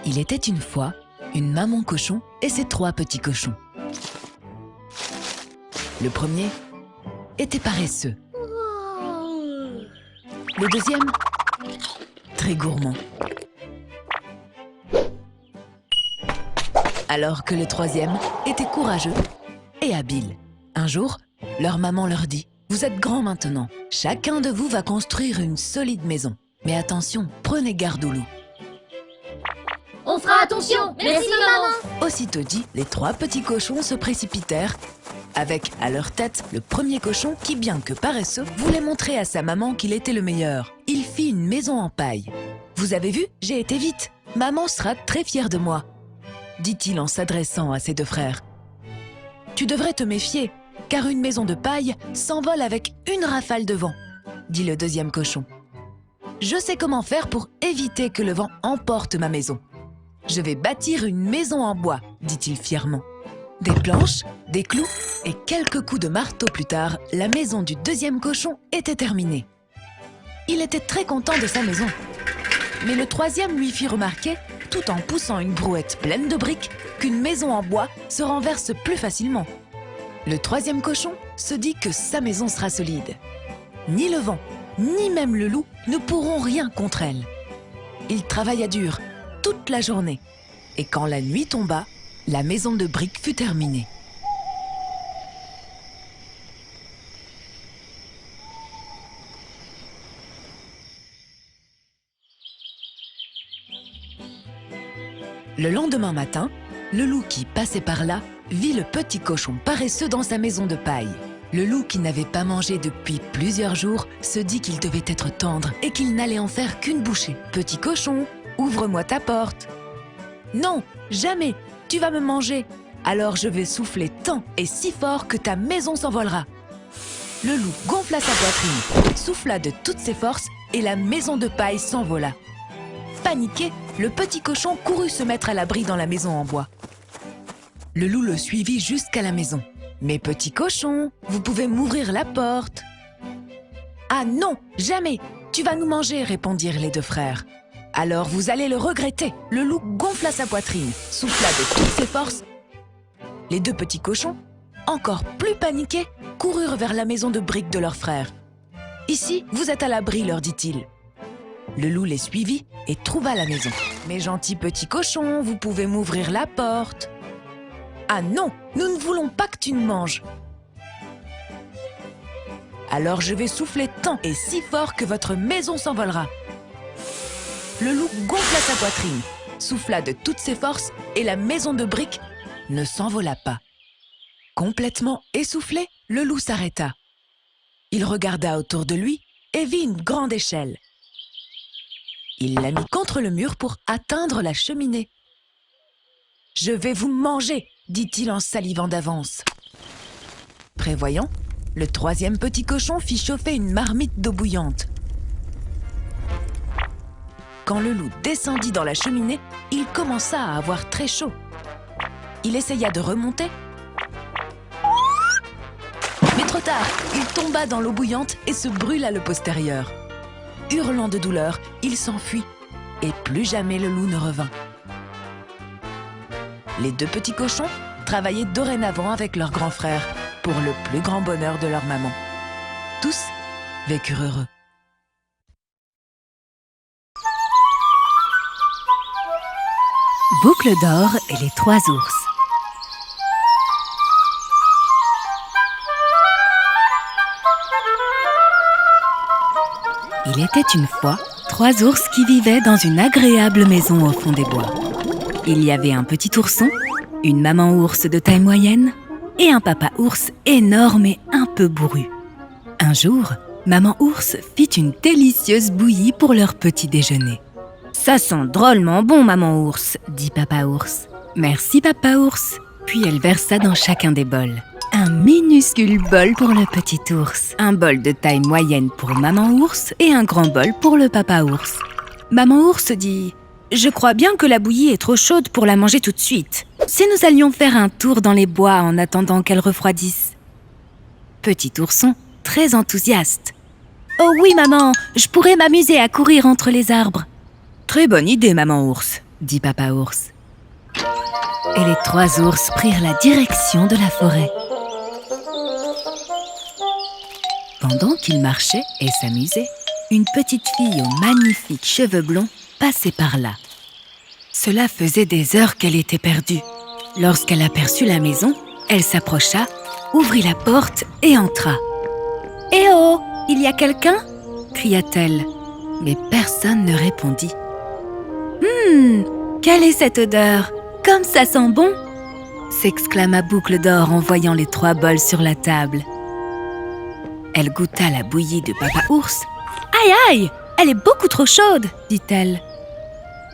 Il était une fois une maman cochon et ses 3 petits cochons. Le premier était paresseux. Le deuxième, très gourmand. Alors que le troisième était courageux et habile. Un jour, leur maman leur dit « Vous êtes grands maintenant. Chacun de vous va construire une solide maison. Mais attention, prenez garde aux loups. » On fera attention. Merci maman. Aussitôt dit, les 3 petits cochons se précipitèrent, avec à leur tête le premier cochon qui, bien que paresseux, voulait montrer à sa maman qu'il était le meilleur. Il fit une maison en paille. « Vous avez vu, j'ai été vite. Maman sera très fière de moi. » dit-il en s'adressant à ses 2 frères. « Tu devrais te méfier, car une maison de paille s'envole avec une rafale de vent, » dit le deuxième cochon. « Je sais comment faire pour éviter que le vent emporte ma maison. Je vais bâtir une maison en bois, dit-il fièrement. Des planches, des clous et quelques coups de marteau plus tard, la maison du deuxième cochon était terminée. Il était très content de sa maison. Mais le troisième lui fit remarquer, tout en poussant une brouette pleine de briques, qu'une maison en bois se renverse plus facilement. Le troisième cochon se dit que sa maison sera solide. Ni le vent, ni même le loup ne pourront rien contre elle. Il travailla dur toute la journée, et quand la nuit tomba, la maison de briques fut terminée. Le lendemain matin, le loup qui passait par là vit le petit cochon paresseux dans sa maison de paille. Le loup qui n'avait pas mangé depuis plusieurs jours se dit qu'il devait être tendre et qu'il n'allait en faire qu'une bouchée. « Petit cochon, ouvre-moi ta porte. »« Non, jamais, tu vas me manger. Alors je vais souffler tant et si fort que ta maison s'envolera. » Le loup gonfla sa poitrine, souffla de toutes ses forces et la maison de paille s'envola. Paniqué, le petit cochon courut se mettre à l'abri dans la maison en bois. Le loup le suivit jusqu'à la maison. « Mes petits cochons, vous pouvez m'ouvrir la porte. »« Ah non, jamais, tu vas nous manger, répondirent les 2 frères. « Alors vous allez le regretter. » Le loup gonfla sa poitrine, souffla de toutes ses forces. Les 2 petits cochons, encore plus paniqués, coururent vers la maison de briques de leurs frères. « Ici, vous êtes à l'abri, leur dit-il. » Le loup les suivit et trouva la maison. « Mes gentils petits cochons, vous pouvez m'ouvrir la porte. »« Ah non, nous ne voulons pas que tu ne manges. »« Alors je vais souffler tant et si fort que votre maison s'envolera. » Le loup gonfla sa poitrine, souffla de toutes ses forces et la maison de briques ne s'envola pas. Complètement essoufflé, le loup s'arrêta. Il regarda autour de lui et vit une grande échelle. Il la mit contre le mur pour atteindre la cheminée. « Je vais vous manger !» dit-il en salivant d'avance. Prévoyant, le 3e petit cochon fit chauffer une marmite d'eau bouillante. Quand le loup descendit dans la cheminée, il commença à avoir très chaud. Il essaya de remonter, mais trop tard, il tomba dans l'eau bouillante et se brûla le postérieur. Hurlant de douleur, il s'enfuit et plus jamais le loup ne revint. Les 2 petits cochons travaillaient dorénavant avec leur grand frère pour le plus grand bonheur de leur maman. Tous vécurent heureux. Boucle d'or et les 3 ours. Il était une fois 3 ours qui vivaient dans une agréable maison au fond des bois. Il y avait un petit ourson, une maman ours de taille moyenne et un papa ours énorme et un peu bourru. Un jour, maman ours fit une délicieuse bouillie pour leur petit déjeuner. « Ça sent drôlement bon, maman ours !» dit papa ours. « Merci, papa ours !» Puis elle versa dans chacun des bols. Un minuscule bol pour le petit ours, un bol de taille moyenne pour maman ours et un grand bol pour le papa ours. Maman ours dit « Je crois bien que la bouillie est trop chaude pour la manger tout de suite. Si nous allions faire un tour dans les bois en attendant qu'elle refroidisse. » Petit ourson, très enthousiaste. « Oh oui, maman, je pourrais m'amuser à courir entre les arbres. »« Très bonne idée, maman ours, dit Papa Ours. Et les 3 ours prirent la direction de la forêt. Pendant qu'ils marchaient et s'amusaient, une petite fille aux magnifiques cheveux blonds passait par là. Cela faisait des heures qu'elle était perdue. Lorsqu'elle aperçut la maison, elle s'approcha, ouvrit la porte et entra. « Eh oh, il y a quelqu'un ?» cria-t-elle, mais personne ne répondit. « Quelle est cette odeur? Comme ça sent bon !» s'exclama Boucle d'Or en voyant les 3 bols sur la table. Elle goûta la bouillie de Papa Ours. « Aïe, aïe, elle est beaucoup trop chaude !» dit-elle.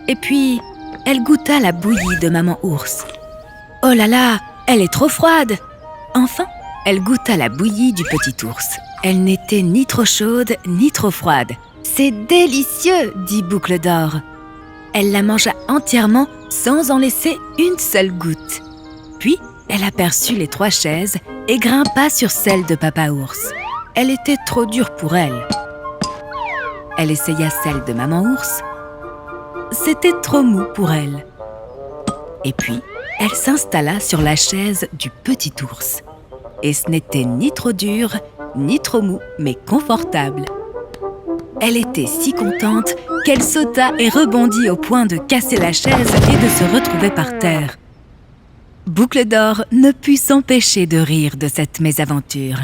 Et puis, elle goûta la bouillie de Maman Ours. « Oh là là, elle est trop froide !» Enfin, elle goûta la bouillie du Petit Ours. Elle n'était ni trop chaude, ni trop froide. « C'est délicieux !» dit Boucle d'Or. Elle la mangea entièrement sans en laisser une seule goutte. Puis, elle aperçut les 3 chaises et grimpa sur celle de Papa Ours. Elle était trop dure pour elle. Elle essaya celle de Maman Ours. C'était trop mou pour elle. Et puis, elle s'installa sur la chaise du Petit Ours. Et ce n'était ni trop dur, ni trop mou, mais confortable. Elle était si contente qu'elle sauta et rebondit au point de casser la chaise et de se retrouver par terre. Boucle d'Or ne put s'empêcher de rire de cette mésaventure.